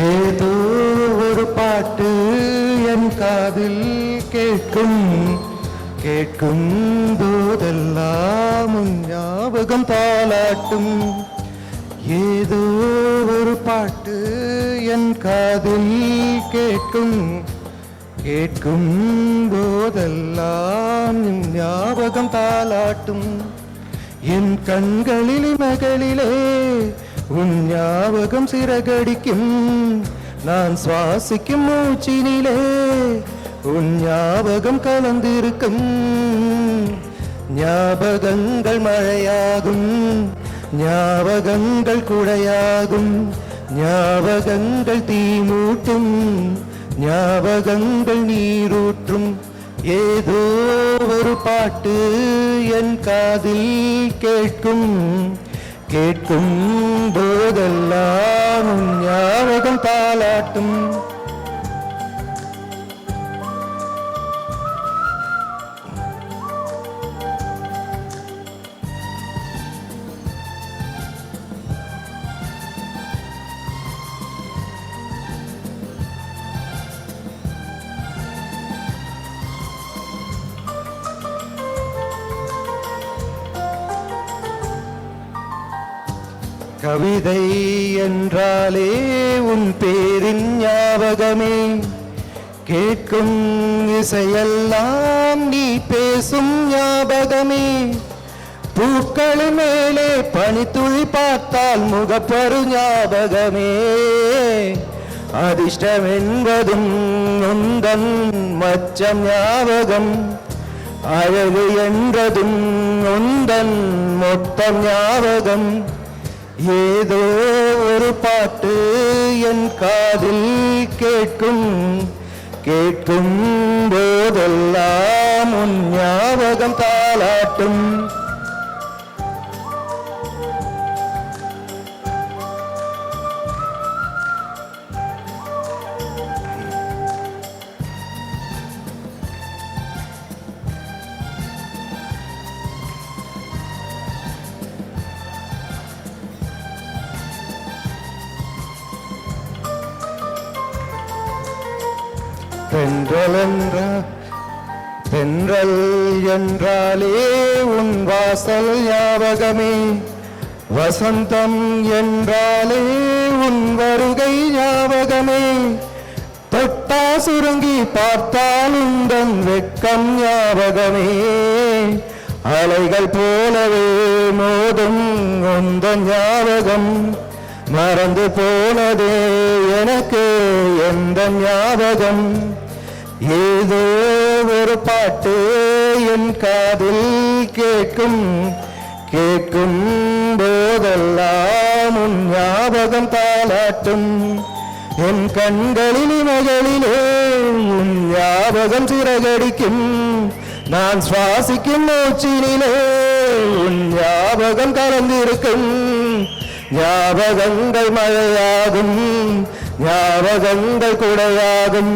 ஏதோ ஒரு பாட்டு என் காதில் கேட்கும் கேட்கும் போதெல்லாம் ஞாபகம் தாளாட்டும். ஏதோ ஒரு பாட்டு என் காதில் கேட்கும் கேட்கும் போதெல்லாம் ஞாபகம் தாளாட்டும். என் கண்களில் மகளிலே உன் ஞாபகம் சிறகடிக்கும். நான் சுவாசிக்கும் மூச்சினிலே உன் ஞாபகம் கலந்திருக்கும். ஞாபகங்கள் மழையாகும், ஞாபகங்கள் குடையாகும், ஞாபகங்கள் தீமூட்டும், ஞாபகங்கள் நீரூற்றும். ஏதோ ஒரு பாட்டு என் காதில் கேட்கும் கேட்கும் போதெல்லாம் ஞாபகம் தாளாட்டும். கவிதை என்றாலே உன் பேரின் ஞாபகமே. கேட்கும் இசையெல்லாம் நீ பேசும் ஞாபகமே. பூக்கள் மேலே பனித்துளி பார்த்தால் முகப்பரு ஞாபகமே. அதிர்ஷ்டம் என்பதும் உந்தன் மச்சம் ஞாபகம். அழகு என்றதும் உந்தன் மொத்தம் ஞாபகம். ஏதோ ஒரு பாட்டு என் காதில் கேட்கும் கேட்கும் போதெல்லாம் உன் ஞாபகம் தாளாட்டும். தென்றல் என்றாலே உன் வாசல் ஞாபகமே. வசந்தம் என்றாலே உன் வருகை ஞாபகமே. தொட்டா சுருங்கி பார்த்தால் உந்தன் வெட்கம் ஞாபகமே. அலைகள் போலவே மோதும் உந்தன் ஞாபகம். மறந்து போனதே எனக்கு எந்த ஞாபகம். ஏதோ ஒரு பாட்டு என் காதில் கேட்கும் கேட்கும் போதெல்லாம் உன் ஞாபகம் தாளாட்டும். என் கண்களில் மகளிலே உன் ஞாபகம் சிறகடிக்கும். நான் சுவாசிக்கும் மூச்சினிலே உன் ஞாபகம் கலந்திருக்கும். ஞாபகங்கள் மழையாகும், ஞாபகங்கள் குடையாகும்,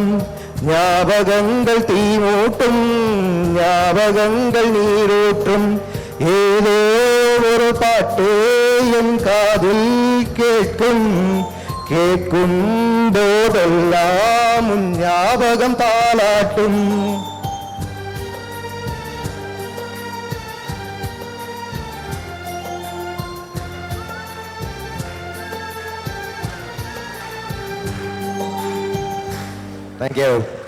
ஞாபகங்கள் தீமூட்டும், ஞாபகங்கள் நீரூற்றும். ஏதோ ஒரு பாட்டு என் காதில் கேட்கும் கேட்கும் போதெல்லாம் உன் ஞாபகம் தாளாட்டும். Thank you.